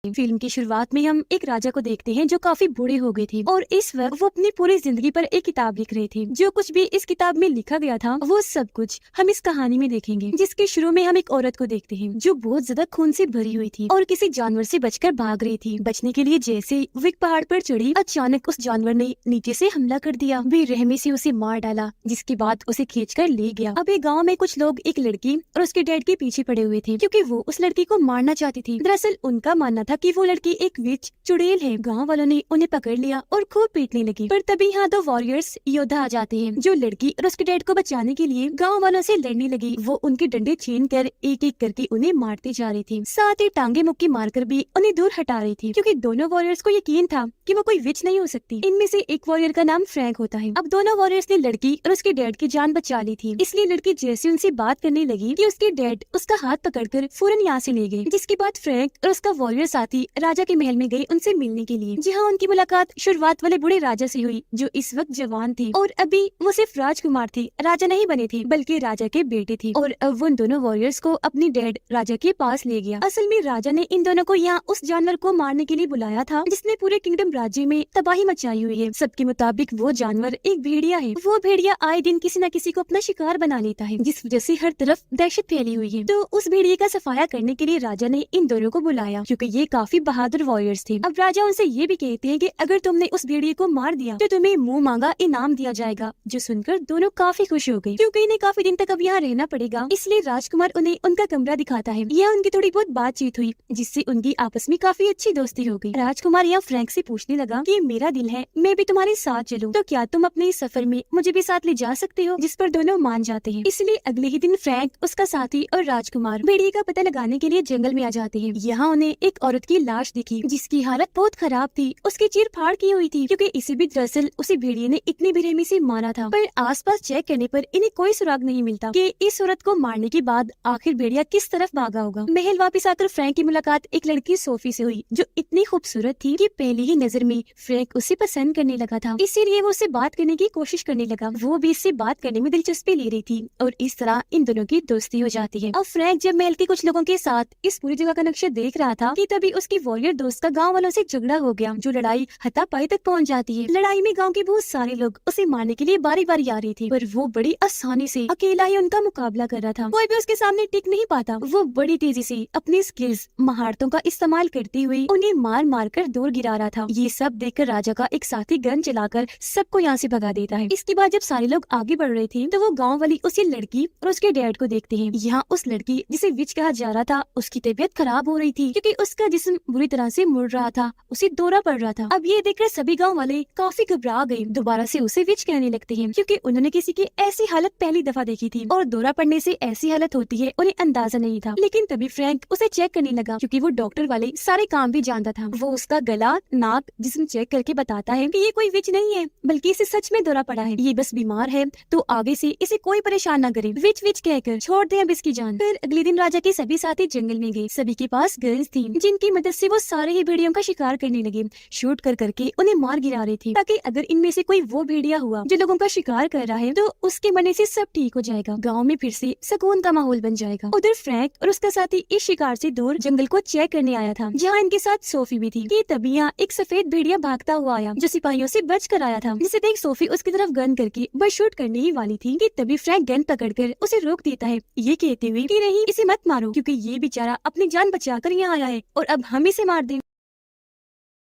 Film की शुरुआत में हम एक राजा को देखते हैं जो काफी बूढ़े हो गए थे और इस वक्त वो अपनी पूरी जिंदगी पर एक किताब लिख रहे थे। जो कुछ भी इस किताब में लिखा गया था वो सब कुछ हम इस कहानी में देखेंगे, जिसके शुरू में हम एक औरत को देखते हैं जो बहुत ज्यादा खून से भरी हुई थी और किसी जानवर से बचकर भाग रही थी। बचने के लिए जैसे वो एक पहाड़ पर चढ़ी, अचानक उस जानवर ने नीचे से हमला कर दिया, बेरहमी से उसे मार डाला, जिसके बाद उसे खींचकर ले गया। अब एक गाँव में कुछ लोग एक लड़की और उसके डैड के पीछे पड़े हुए थे क्योंकि वो उस लड़की को मारना चाहती थी। दरअसल उनका मानना था कि वो लड़की एक विच चुड़ैल है। गांव वालों ने उन्हें पकड़ लिया और खूब पीटने लगी, पर तभी यहाँ दो वॉरियर्स योद्धा आ जाते हैं जो लड़की और उसके डैड को बचाने के लिए गांव वालों से लड़ने लगी। वो उनके डंडे छीन कर एक एक करके उन्हें मारते जा रही थी, साथ ही टांगे मुक्की मारकर भी उन्हें दूर हटा रही थी, क्योंकि दोनों वॉरियर्स को यकीन था कि वो कोई विच नहीं हो सकती। इनमें से एक वॉरियर का नाम फ्रैंक होता है। अब दोनों वॉरियर्स ने लड़की और उसके डैड की जान बचा ली थी, इसलिए लड़की जैसे उनसे बात करने लगी कि उसके डैड उसका हाथ पकड़कर फौरन यहाँ से ले गए। जिसके बाद फ्रैंक और उसका वॉरियर साथी राजा के महल में गए उनसे मिलने के लिए, जहाँ उनकी मुलाकात शुरुआत वाले बूढ़े राजा से हुई जो इस वक्त जवान थे और अभी वो सिर्फ राजकुमार थे, राजा नहीं बने थे बल्कि राजा के बेटे थे। और अब वो उन दोनों वॉरियर्स को अपनी डैड राजा के पास ले गया। असल में राजा ने इन दोनों को यहाँ उस जानवर को मारने के लिए बुलाया था जिसने पूरे किंगडम राज्य में तबाही मचाई हुई है। सबके मुताबिक वो जानवर एक भेड़िया है। वो भेड़िया आए दिन किसी न किसी को अपना शिकार बना लेता है, जिस वजह से हर तरफ दहशत फैली हुई है। तो उस भेड़िए का सफाया करने के लिए राजा ने इन दोनों को बुलाया क्योंकि ये काफी बहादुर वॉरियर्स थे। अब राजा उनसे ये भी कहते हैं कि अगर तुमने उस भेड़िए को मार दिया तो तुम्हें मुंह मांगा इनाम दिया जाएगा। जो सुनकर दोनों काफी खुश हो गए क्योंकि इन्हें काफी दिन तक अब यहाँ रहना पड़ेगा, इसलिए राजकुमार उन्हें उनका कमरा दिखाता है। यह उनकी थोड़ी बहुत बातचीत हुई जिससे उनकी आपस में काफी अच्छी दोस्ती हो गई। राजकुमार यहाँ फ्रैंक से पूछने लगा कि मेरा दिल है मैं भी तुम्हारे साथ चलूं, तो क्या तुम अपने इस सफर में मुझे भी साथ ले जा सकते हो? जिस पर दोनों मान जाते हैं। इसलिए अगले ही दिन फ्रैंक, उसका साथी और राजकुमार भेड़िए का पता लगाने के लिए जंगल में आ जाते हैं। यहाँ उन्हें एक औरत की लाश दिखी जिसकी हालत बहुत खराब थी, उसकी चीर फाड़ की हुई थी क्योंकि इसे भी दरअसल उसी भेड़िए ने इतनी बेरहमी से मारा था। पर आसपास चेक करने पर इन्हें कोई सुराग नहीं मिलता कि इस औरत को मारने के बाद आखिर भेड़िया किस तरफ भागा होगा। महल वापस आकर फ्रैंक की मुलाकात एक लड़की सोफी से हुई जो इतनी खूबसूरत थी कि पहली ही नजर में फ्रैंक उसे पसंद करने लगा था, इसीलिए वो उससे बात करने की कोशिश करने लगा। वो भी इससे बात करने में दिलचस्पी ले रही थी और इस तरह इन दोनों की दोस्ती हो जाती है। अब फ्रैंक जब महल के कुछ लोगों के साथ इस पूरी जगह का नक्शा देख रहा था कि तभी उसकी वॉरियर दोस्त का गाँव वालों से झगड़ा हो गया, जो लड़ाई हाथापाई तक पहुंच जाती है। लड़ाई में गांव के बहुत सारे लोग उसे मारने के लिए बारी बारी आ रहे थे, पर वो बड़ी आसानी से अकेला ही उनका मुकाबला कर रहा था। कोई भी उसके सामने टिक नहीं पाता। वो बड़ी तेजी से अपनी स्किल्स, महारतों का इस्तेमाल करते हुए उन्हें मार मार कर दूर गिरा रहा था। ये सब देखकर राजा का एक साथी गन चलाकर सबको यहाँ से भगा देता है। इसके बाद जब सारे लोग आगे बढ़ रहे थे तो वो गाँव वाली उसी लड़की और उसके डैड को देखते हैं। यहाँ उस लड़की जिसे विच कहा जा रहा था उसकी तबीयत खराब हो रही थी क्योंकि उसका जिस्म बुरी तरह से मुड़ रहा था, उसे दौरा पड़ रहा था। अब ये देखकर सभी गांव वाले काफी घबरा गए, दोबारा से उसे विच कहने लगते हैं क्योंकि उन्होंने किसी की ऐसी हालत पहली दफा देखी थी और दौरा पड़ने से ऐसी हालत होती है उन्हें अंदाजा नहीं था। लेकिन तभी फ्रैंक उसे चेक करने लगा क्योंकि वो डॉक्टर वाले सारे काम भी जानता था। वो उसका गला, नाक, जिस्म चेक करके बताता है कि ये कोई विच नहीं है बल्कि इसे सच में दौरा पड़ा है, ये बस बीमार है, तो आगे से इसे कोई परेशान न करे। विच विच कहकर छोड़ दे अब इसकी जान। फिर अगले दिन राजा के सभी साथी जंगल में गए। सभी के पास गन्स थी जिनकी मदद से वो सारे ही भेड़ियों का शिकार करने लगे। शूट कर करके उन्हें मार गिरा रहे थे ताकि अगर इनमें से कोई वो भेड़िया हुआ जो लोगों का शिकार कर रहा है तो उसके मरने से सब ठीक हो जाएगा, गांव में फिर से सुकून का माहौल बन जाएगा। उधर फ्रैंक और उसका साथी इस शिकार से दूर जंगल को चेक करने आया था जहाँ इनके साथ सोफी भी थी कि तभी यहाँ एक सफेद भेड़िया भागता हुआ आया जो सिपाहियों से बच कर आया था, जिसे देख सोफी उसकी तरफ गन करके बस शूट करने ही वाली थी कि तभी फ्रैंक गन पकड़कर उसे रोक देता है, ये कहते हुए कि नहीं, इसे मत मारो क्योंकि ये बेचारा अपनी जान बचाकर यहाँ आया है और अब हम इसे मार दें।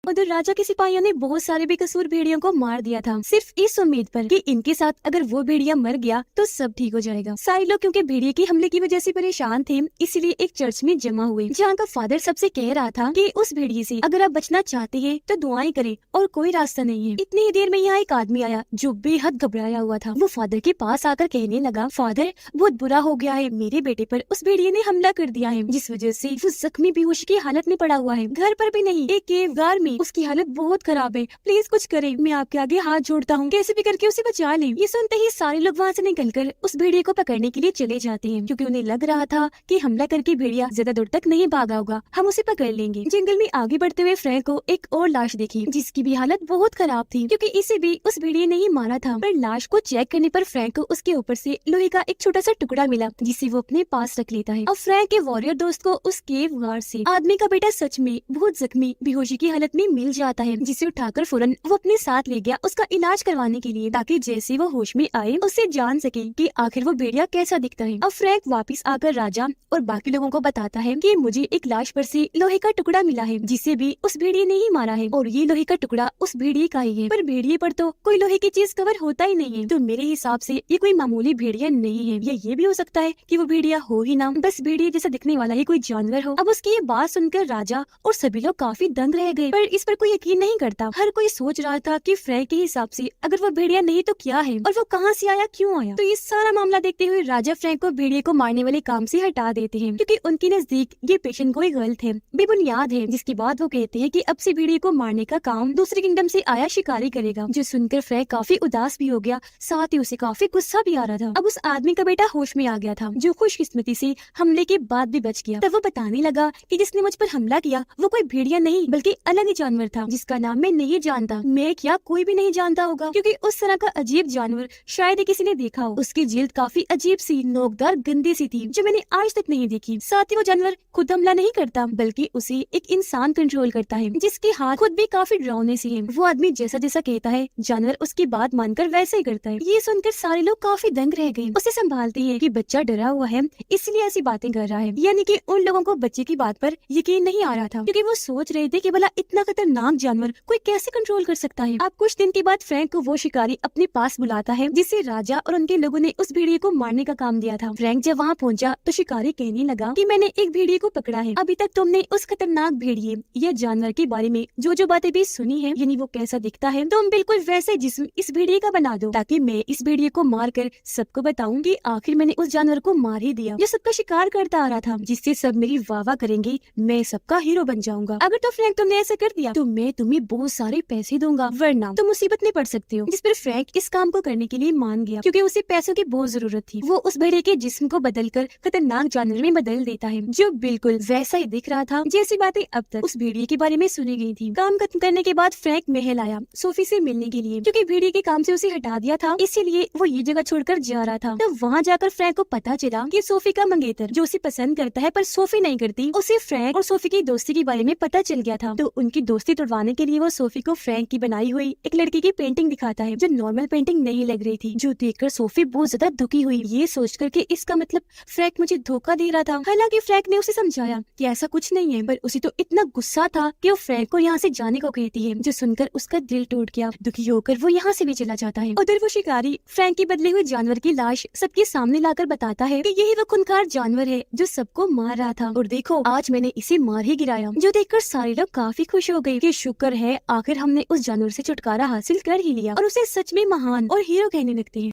उधर राजा के सिपाहियों ने बहुत सारे बेकसूर भेड़ियों को मार दिया था सिर्फ इस उम्मीद पर कि इनके साथ अगर वो भेड़िया मर गया तो सब ठीक हो जाएगा। सारे लोग क्योंकि भेड़िए के हमले की वजह से परेशान थे इसलिए एक चर्च में जमा हुए जहाँ का फादर सबसे कह रहा था कि उस भेड़िए से अगर आप बचना चाहते हैं तो दुआएं करें और कोई रास्ता नहीं है। इतनी ही देर में यहाँ एक आदमी आया जो बेहद घबराया हुआ था। वो फादर के पास आकर कहने लगा, फादर बहुत बुरा हो गया है, मेरे बेटे पर उस भेड़िए ने हमला कर दिया है जिस वजह से वो जख्मी बेहोशी की हालत में पड़ा हुआ है। घर पर भी नहीं, एक केव गार में नहीं, उसकी हालत बहुत खराब है, प्लीज कुछ करे, मैं आपके आगे हाथ जोड़ता हूँ, कैसे भी करके उसे बचा ले। ये सुनते ही सारे लोग वहाँ से निकलकर उस भेड़िए को पकड़ने के लिए चले जाते हैं, क्योंकि उन्हें लग रहा था कि हमला करके भेड़िया ज्यादा दूर तक नहीं भागा होगा, हम उसे पकड़ लेंगे। जंगल में आगे बढ़ते हुए फ्रैंक को एक और लाश देखी, जिसकी भी हालत बहुत खराब थी, क्योंकि इसे भी उस भेड़िए ने ही मारा था। पर लाश को चेक करने पर फ्रैंक को उसके ऊपर से लोहे का एक छोटा सा टुकड़ा मिला, जिसे वो अपने पास रख लेता है। अब फ्रैंक के वॉरियर दोस्त को उस केव गार्ड से आदमी का बेटा सच में बहुत जख्मी बेहोशी की हालत में मिल जाता है, जिसे उठाकर फौरन वो अपने साथ ले गया उसका इलाज करवाने के लिए, ताकि जैसे वो होश में आए उससे जान सके कि आखिर वो भेड़िया कैसा दिखता है। अब फ्रैंक वापस आकर राजा और बाकी लोगों को बताता है कि मुझे एक लाश पर से लोहे का टुकड़ा मिला है, जिसे भी उस भेड़िए ने ही मारा है, और ये लोहे का टुकड़ा उस भेड़िए का ही है। पर भेड़िए पर तो कोई लोहे की चीज कवर होता ही नहीं है, तो मेरे हिसाब से ये कोई मामूली भेड़िया नहीं है, या ये भी हो सकता है कि वो भेड़िया हो ही ना, बस भेड़िए जैसा दिखने वाला ही कोई जानवर हो। अब उसकी ये बात सुनकर राजा और सभी लोग काफी दंग रह गए, पर इस पर कोई यकीन नहीं करता। हर कोई सोच रहा था कि फ्रैंक के हिसाब से अगर वो भेड़िया नहीं तो क्या है, और वो कहाँ से आया, क्यों आया। तो ये सारा मामला देखते हुए राजा फ्रैंक को भेड़िए को मारने वाले काम से हटा देते हैं, क्योंकि उनके नजदीक ये पेशन कोई गलत है, बेबुनियाद है। जिसके बाद वो कहते हैं कि अब से भेड़िए को मारने का काम दूसरे किंगडम से आया शिकारी करेगा। जो सुनकर फ्रैंक काफी उदास भी हो गया, साथ ही उसे काफी गुस्सा भी आ रहा था। अब उस आदमी का बेटा होश में आ गया था, जो खुशकिस्मती से हमले के बाद भी बच गया। तब वो बताने लगा कि जिसने मुझ पर हमला किया वो कोई भेड़िया नहीं बल्कि अलग ही जानवर था, जिसका नाम मैं नहीं जानता। मैं क्या कोई भी नहीं जानता होगा, क्योंकि उस तरह का अजीब जानवर शायद ही किसी ने देखा हो। उसकी जिल्द काफी अजीब सी नोकदार गंदी सी थी, जो मैंने आज तक नहीं देखी। साथ ही वो जानवर खुद हमला नहीं करता, बल्कि उसे एक इंसान कंट्रोल करता है, जिसके हाथ खुद भी काफी डरावने से हैं। वो आदमी जैसा जैसा कहता है जानवर उसकी बात मानकर वैसे ही करता है। ये सुनकर सारे लोग काफी दंग रह गए। उसे संभालते हैं कि बच्चा डरा हुआ है इसलिए ऐसी बातें कर रहा है, यानी कि उन लोगों को बच्चे की बात पर यकीन नहीं आ रहा था, क्योंकि वो सोच रहे थे कि भला इतना खतरनाक जानवर कोई कैसे कंट्रोल कर सकता है। अब कुछ दिन के बाद फ्रैंक को वो शिकारी अपने पास बुलाता है, जिसे राजा और उनके लोगों ने उस भेड़िए को मारने का काम दिया था। फ्रैंक जब वहाँ पहुंचा तो शिकारी कहने लगा कि मैंने एक भेड़िए को पकड़ा है। अभी तक तुमने उस खतरनाक भेड़िए या जानवर के बारे में जो बातें भी सुनी है, यानी वो कैसा दिखता है, तुम बिल्कुल वैसे जिस्म इस भेड़िए का बना दो, ताकि मैं इस भेड़िए को मार कर सबको बताऊं कि आखिर मैंने उस जानवर को मार ही दिया, जो सबका शिकार करता आ रहा था, जिससे सब मेरी वाह करेंगे, मैं सबका हीरो बन जाऊंगा। अगर तो फ्रैंक तुमने ऐसा कर दिया तो मैं तुम्हें बहुत सारे पैसे दूंगा, वरना तुम मुसीबत में पड़ सकते हो। जिस पर फ्रैंक इस काम को करने के लिए मान गया, क्योंकि उसे पैसों की बहुत जरूरत थी। वो उस भेड़िए के जिस्म को बदलकर खतरनाक जानवर में बदल देता है, जो बिल्कुल वैसा ही दिख रहा था जैसी बातें अब तक उस भेड़िए के बारे में सुनी गई थी। काम खत्म करने के बाद फ्रैंक महल आया सोफी से मिलने के लिए, क्योंकि भेड़िए के काम से उसे हटा दिया था, इसीलिए वो ये जगह छोड़कर जा रहा था। तब वहाँ जाकर फ्रैंक को पता चला कि सोफी का मंगेतर, जो उसे पसंद करता है पर सोफी नहीं करती, उसे फ्रैंक और सोफी की दोस्ती के बारे में पता चल गया था। तो उनकी दोस्ती तोड़वाने के लिए वो सोफी को फ्रैंक की बनाई हुई एक लड़की की पेंटिंग दिखाता है, जो नॉर्मल पेंटिंग नहीं लग रही थी, जो देखकर सोफी बहुत ज्यादा दुखी हुई, ये सोचकर कि इसका मतलब फ्रैंक मुझे धोखा दे रहा था। हालांकि फ्रैंक ने उसे समझाया कि ऐसा कुछ नहीं है, पर उसे तो इतना गुस्सा था कि वो फ्रैंक को यहाँ से जाने को कहती है, जो सुनकर उसका दिल टूट गया। दुखी होकर वो यहाँ से भी चला जाता है। उधर वो शिकारी फ्रैंक के बदले हुए जानवर की लाश सबके सामने लाकर बताता है कि यही वो खूंखार जानवर है जो सबको मार रहा था, और देखो आज मैंने इसे मार ही गिराया। जो देखकर सारे लोग काफी खुश हो गए कि शुक्र है आखिर हमने उस जानवर से छुटकारा हासिल कर ही लिया, और उसे सच में महान और हीरो कहने लगते हैं।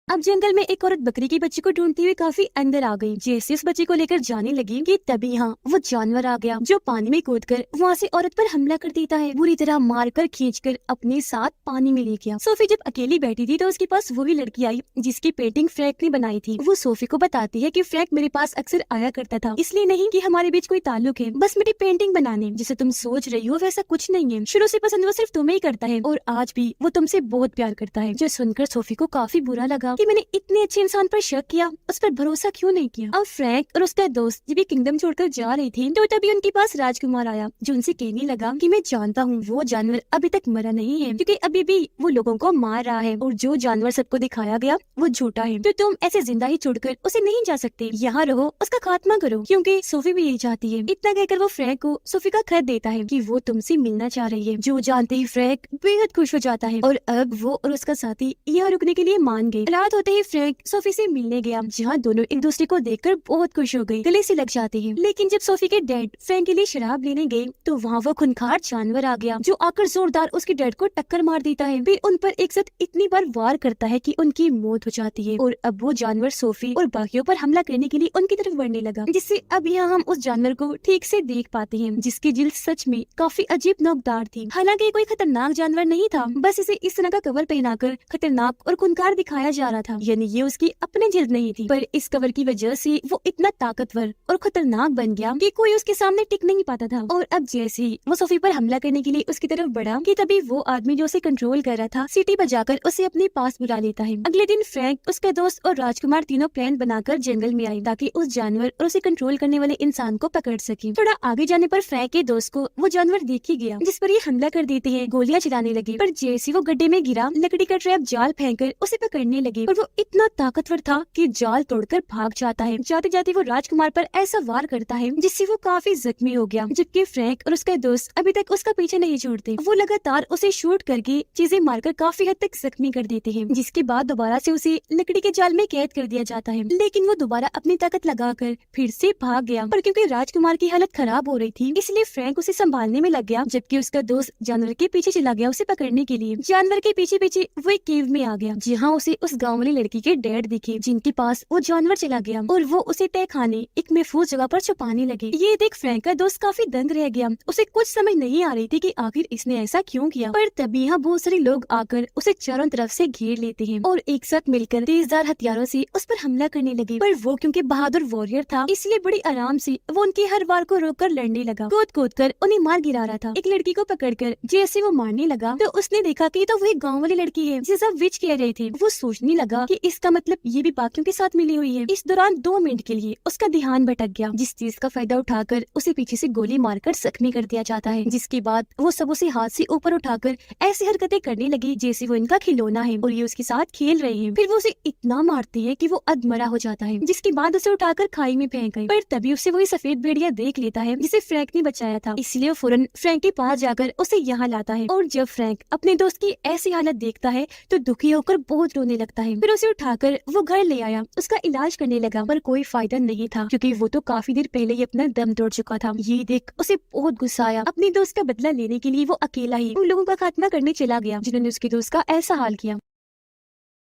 अब जंगल में एक औरत बकरी के बच्चे को ढूंढती हुई काफी अंदर आ गई। जैसे उस बच्चे को लेकर जाने लगी कि तभी यहाँ वो जानवर आ गया, जो पानी में कूदकर वहाँ से औरत पर हमला कर देता है, बुरी तरह मारकर खींचकर अपने साथ पानी में ले गया। सोफी जब अकेली बैठी थी तो उसके पास वही लड़की आई जिसकी पेंटिंग फ्रैंक ने बनाई थी। वो सोफी को बताती है कि फ्रैंक मेरे पास अक्सर आया करता था, इसलिए नहीं कि हमारे बीच कोई ताल्लुक है, बस मेरी पेंटिंग बनाने। जिसे तुम सोच रही हो वैसा कुछ नहीं है, शुरू से पसंद वो सिर्फ तुम्हें ही करता है, और आज भी वो तुमसे बहुत प्यार करता है। जो सुनकर सोफी को काफी बुरा लगा कि मैंने इतने अच्छे इंसान पर शक किया, उस पर भरोसा क्यों नहीं किया। अब फ्रैंक और उसका दोस्त जब किंगडम छोड़कर जा रही थी तो तभी उनके पास राजकुमार आया, जो उनसे कहने लगा कि मैं जानता हूँ वो जानवर अभी तक मरा नहीं है, क्योंकि अभी भी वो लोगों को मार रहा है, और जो जानवर सबको दिखाया गया वो झूठा है, तो तुम ऐसे जिंदा ही छोड़कर उसे नहीं जा सकते, यहाँ रहो, उसका खात्मा करो, क्योंकि सोफी भी यही चाहती है। इतना कहकर वो फ्रैंक को सोफी का खत देता है कि वो तुमसे मिलना चाह रही है, जो जानते ही फ्रैंक बेहद खुश हो जाता है, और अब वो और उसका साथी यहाँ रुकने के लिए मान गए। रात होते ही फ्रैंक सोफी से मिलने गया, जहाँ दोनों एक दूसरे को देखकर बहुत खुश हो गए, गले से लग जाते हैं। लेकिन जब सोफी के डैड फ्रैंक के लिए शराब लेने गए तो वहाँ वो खूंखार जानवर आ गया, जो आकर जोरदार उसके डैड को टक्कर मार देता है। फिर उन पर एक साथ इतनी बार वार करता है कि उनकी मौत हो जाती है। और अब वो जानवर सोफी और बाकियों पर हमला करने के लिए उनकी तरफ बढ़ने लगा, जिससे अब यहाँ हम उस जानवर को ठीक से देख पाते हैं, जिसकी जिल्द सच में काफी अजीब नोकदार थी। हालांकि कोई खतरनाक जानवर नहीं था, बस इसे इस तरह का कवर पहनाकर खतरनाक और खूंखार दिखाया जा रहा था, यानी ये उसकी अपनी जिल्द नहीं थी। पर इस कवर की वजह से वो इतना ताकतवर और खतरनाक बन गया कि कोई उसके सामने टिक नहीं पाता था। और अब जैसे ही वो सोफी पर हमला करने के लिए उसकी तरफ बढ़ा कि तभी वो आदमी जो उसे कंट्रोल कर रहा था सीटी बजाकर उसे अपने पास बुला लेता है। अगले दिन फ्रैंक, उसका दोस्त और राजकुमार तीनों प्लान बनाकर जंगल में आए ताकि उस जानवर और उसे कंट्रोल करने वाले इंसान को पकड़ सके। थोड़ा आगे जाने पर फ्रैंक के दोस्त को वो जानवर देख ही गया, जिस पर ये हमला कर देते हैं, गोलियां चलाने लगे। पर जैसे वो गड्ढे में गिरा, लकड़ी का ट्रैप जाल फेंककर उसे पकड़ने लगे। और वो इतना ताकतवर था कि जाल तोड़कर भाग जाता है। जाते जाते वो राजकुमार पर ऐसा वार करता है जिससे वो काफी जख्मी हो गया, जबकि फ्रैंक और उसका दोस्त अभी तक उसका पीछे नहीं छोड़ते। वो लगातार उसे शूट करके चीजें मारकर काफी हद तक जख्मी कर देते हैं, जिसके बाद दोबारा से उसे लकड़ी के जाल में कैद कर दिया जाता है। लेकिन वो दोबारा अपनी ताकत लगाकर फिर से भाग गया, पर क्योंकि राजकुमार की हालत खराब हो रही थी इसलिए फ्रैंक उसे संभालने में लग गया, जबकि उसका दोस्त जानवर के पीछे चला गया उसे पकड़ने के लिए। जानवर के पीछे पीछे वो एक केव में आ गया, जहाँ उसे उस गाँव वाली लड़की के डैड दिखे, जिनके पास वो जानवर चला गया और वो उसे तय खाने एक महफूज जगह पर छुपाने लगे। ये देख फ्रैंक का दोस्त काफी दंग रह गया, उसे कुछ समझ नहीं आ रही थी कि आखिर इसने ऐसा क्यों किया। पर तभी यहाँ बहुत सारे लोग आकर उसे चारों तरफ से घेर लेते हैं और एक साथ मिलकर तेजधार हथियारों से उस पर हमला करने लगे। पर वो क्योंकि बहादुर वॉरियर था इसलिए बड़ी आराम से वो उनकी हर वार को रोककर लड़ने लगा, कूद कूद कर उन्हें मार गिरा रहा था। एक लड़की को पकड़कर जैसे वो मारने लगा तो उसने देखा कि तो वही गाँव वाली लड़की है जिसे सब विच कह रहे थे। वो सोचने लगा कि इसका मतलब ये भी बाकियों के साथ मिली हुई है। इस दौरान 2 मिनट के लिए उसका ध्यान भटक गया, जिस चीज का फायदा उठाकर उसे पीछे से गोली मारकर जख्मी कर दिया जाता है। जिसके बाद वो सब उसे हाथ से ऊपर उठाकर ऐसी हरकतें करने लगी जैसे वो इनका खिलौना है और ये उसके साथ खेल रहे हैं। फिर वो उसे इतना मारती है कि वो अधमरा हो जाता है, जिसके बाद उसे उठाकर खाई में फेंक गई। पर तभी उसे वही सफेद भेड़िया देख लेता है जिसे फ्रैंक ने बचाया था, इसलिए फौरन फ्रैंक के पास जाकर उसे यहाँ लाता है। और जब फ्रैंक अपने दोस्त की ऐसी हालत देखता है तो दुखी होकर बहुत रोने लगता है। फिर उसे उठाकर वो घर ले आया, उसका इलाज करने लगा, पर कोई फायदा नहीं था क्योंकि वो तो काफी देर पहले ही अपना दम तोड़ चुका था। ये देख उसे बहुत गुस्सा आया। अपने दोस्त का बदला लेने के लिए वो अकेला ही उन लोगों का खात्मा करने चला गया जिन्होंने उसके दोस्त का ऐसा हाल किया।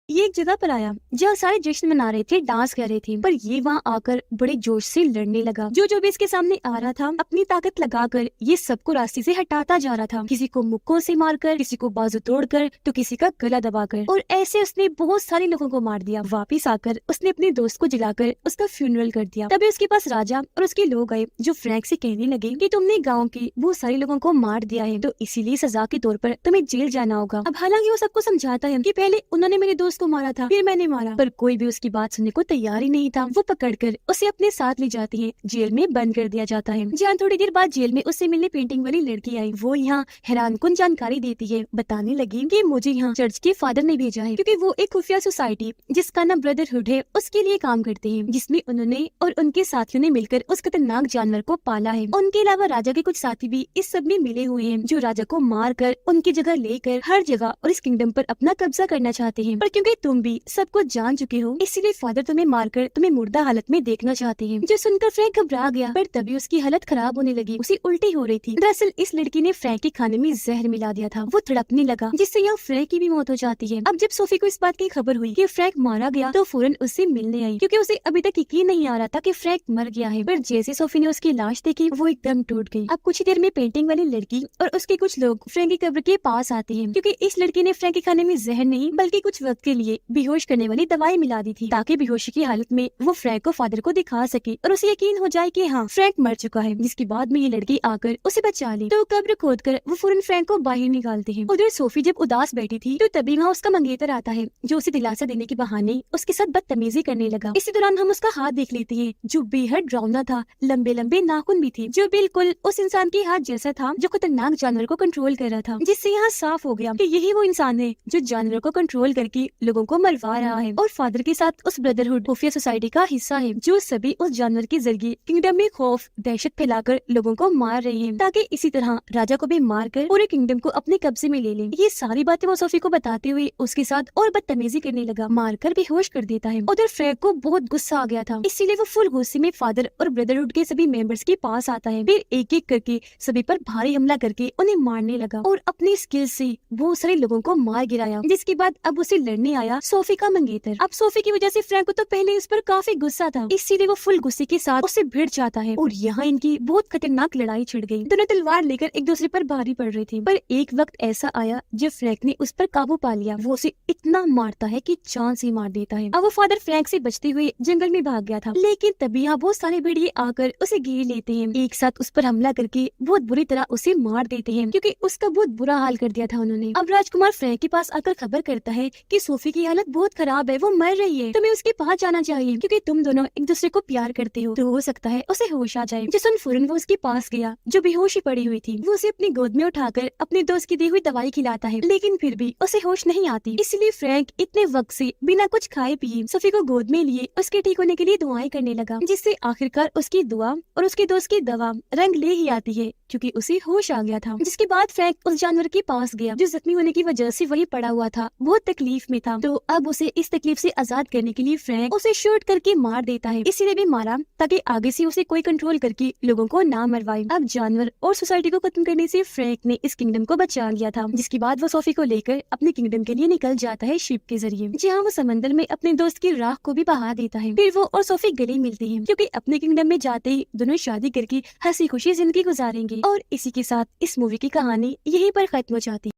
ये एक जगह पर आया जहाँ सारे जश्न मना रहे थे, डांस कर रहे थे, पर ये वहाँ आकर बड़े जोश से लड़ने लगा। जो भी इसके सामने आ रहा था अपनी ताकत लगाकर ये सबको रास्ते से हटाता जा रहा था, किसी को मुक्कों से मारकर, किसी को बाजू तोड़कर, तो किसी का गला दबाकर। और ऐसे उसने बहुत सारे लोगों को मार दिया। वापिस आकर उसने अपने दोस्त को जलाकर उसका फ्यूनरल कर दिया। तभी उसके पास राजा और उसके लोग आए जो फ्रैंक से कहने लगे कि तुमने गाँव के बहुत सारे लोगों को मार दिया है, तो इसीलिए सजा के तौर पर तुम्हें जेल जाना होगा। अब हालांकि वो सबको समझाता है कि पहले उन्होंने मेरे दोस्त को मारा था, फिर मैंने मारा, पर कोई भी उसकी बात सुनने को तैयार ही नहीं था। वो पकड़कर उसे अपने साथ ले जाती है, जेल में बंद कर दिया जाता है। जहाँ थोड़ी देर बाद जेल में उससे मिलने पेंटिंग वाली लड़की आई। वो यहाँ हैरानकुन जानकारी देती है, बताने लगी कि मुझे यहाँ चर्च के फादर ने भेजा है क्योंकि वो एक खुफिया सोसाइटी जिसका नाम ब्रदरहुड है उसके लिए काम करते हैं, जिसमें उन्होंने और उनके साथियों ने मिलकर उस खतरनाक जानवर को पाला है। उनके अलावा राजा के कुछ साथी भी इस सब में मिले हुए हैं जो राजा को मार कर उनकी जगह लेकर हर जगह और इस किंगडम पर अपना कब्जा करना चाहते हैं। पर क्योंकि तुम भी सब कुछ जान चुके हो इसलिए फादर तुम्हें मारकर तुम्हें मुर्दा हालत में देखना चाहते हैं। जो सुनकर फ्रैंक घबरा गया, पर तभी उसकी हालत खराब होने लगी, उसे उल्टी हो रही थी। दरअसल इस लड़की ने फ्रैंक के खाने में जहर मिला दिया था। वो तड़पने लगा जिससे यहाँ फ्रैंक की भी मौत हो जाती है। अब जब सोफी को इस बात की खबर हुई कि फ्रैंक मारा गया तो फौरन उससे मिलने आई क्योंकि उसे अभी तक यकीन नहीं आ रहा था कि फ्रैंक मर गया है। पर जैसे सोफी ने उसकी लाश देखी वो एकदम टूट गई। अब कुछ ही देर में पेंटिंग वाली लड़की और उसके कुछ लोग फ्रैंक की कब्र के पास आते हैं क्योंकि इस लड़की ने फ्रैंक के खाने में जहर नहीं बल्कि कुछ वक्त के लिए बेहोश करने वाली दवाई मिला दी थी ताकि बेहोशी की हालत में वो फ्रैंक को फादर को दिखा सके और उसे यकीन हो जाए कि हाँ फ्रैंक मर चुका है। जिसके बाद में ये लड़की आकर उसे बचा ली तो कब्र खोद कर वो फौरन फ्रैंक को बाहर निकालते हैं। उधर सोफी जब उदास बैठी थी तो तभी वहाँ उसका मंगेतर आता है जो उसे दिलासा देने के बहाने उसके साथ बदतमीजी करने लगा। इसी दौरान हम उसका हाथ देख लेते हैं जो बेहद डरावना था, लंबे लंबे नाखून भी थे जो बिल्कुल उस इंसान के हाथ जैसा था जो खतरनाक जानवर को कंट्रोल कर रहा था। जिससे यहाँ साफ हो गया कि यही वो इंसान है जो जानवर को कंट्रोल करके लोगों को मरवा रहा है और फादर के साथ उस ब्रदरहुड खुफिया सोसाइटी का हिस्सा है जो सभी उस जानवर के जरिए किंगडम में खौफ दहशत फैलाकर लोगों को मार रही है ताकि इसी तरह राजा को भी मारकर पूरे किंगडम को अपने कब्जे में ले लें। ये सारी बातें वो सोफी को बताते हुए उसके साथ और बदतमीजी करने लगा, मारकर बेहोश कर देता है। उधर फ्रैंक को बहुत गुस्सा आ गया था, इसीलिए वो फुल गुस्से में फादर और ब्रदरहुड के सभी मेंबर्स के पास आता है। फिर एक एक करके सभी पर भारी हमला करके उन्हें मारने लगा और अपनी स्किल से बहुत सारे लोगों को मार गिराया। जिसके बाद अब उसे लड़ने आया सोफी का मंगेतर। अब सोफी की वजह से फ्रैंक को तो पहले उस पर काफी गुस्सा था, इसीलिए वो फुल गुस्से के साथ उससे भिड़ जाता है और यहाँ इनकी बहुत खतरनाक लड़ाई छिड़ गई। दोनों तलवार लेकर एक दूसरे पर भारी पड़ रहे थे, पर एक वक्त ऐसा आया जब फ्रैंक ने उस पर काबू पा लिया। वो उसे इतना मारता है कि जान से मार देता है। अब वो फादर फ्रैंक से बचते हुए जंगल में भाग गया था, लेकिन तभी यहाँ बहुत सारे भेड़िए आकर उसे घेर लेते हैं, एक साथ उस पर हमला करके बहुत बुरी तरह उसे मार देते हैं क्योंकि उसका बहुत बुरा हाल कर दिया था उन्होंने। अब राजकुमार फ्रैंक के पास आकर खबर करता है कि सोफी की हालत बहुत खराब है, वो मर रही है, तुम्हें उसके पास जाना चाहिए क्योंकि तुम दोनों एक दूसरे को प्यार करते हो, तो हो सकता है उसे होश आ जाए। जिसन फौरन वो उसके पास गया जो बेहोश ही पड़ी हुई थी। वो उसे अपनी गोद में उठाकर अपने दोस्त की दी हुई दवाई खिलाता है, लेकिन फिर भी उसे होश नहीं आती। इसलिए फ्रैंक इतने वक्त से बिना कुछ खाए पिए सोफी को गोद में लिए उसके ठीक होने के लिए दुआएं करने लगा, जिससे आखिरकार उसकी दुआ और उसके दोस्त की दवा रंग ले ही आती है क्योंकि उसे होश आ गया था। जिसके बाद फ्रैंक उस जानवर के पास गया जो जख्मी होने की वजह से वही पड़ा हुआ था, बहुत तकलीफ में था। तो अब उसे इस तकलीफ से आजाद करने के लिए फ्रैंक उसे शूट करके मार देता है, इसीलिए भी मारा ताकि आगे से उसे कोई कंट्रोल करके लोगों को ना मरवाए। अब जानवर और सोसाइटी को खत्म करने से फ्रैंक ने इस किंगडम को बचा लिया था। जिसके बाद वो सोफी को लेकर अपने किंगडम के लिए निकल जाता है शिप के जरिए, जहाँ वो समंदर में अपने दोस्त की राख को भी बहा देता है। फिर वो और सोफी गले मिलती है क्योंकि अपने किंगडम में जाते ही दोनों शादी करके हंसी खुशी जिंदगी गुजारेंगे। और इसी के साथ इस मूवी की कहानी यहीं पर खत्म हो जाती है।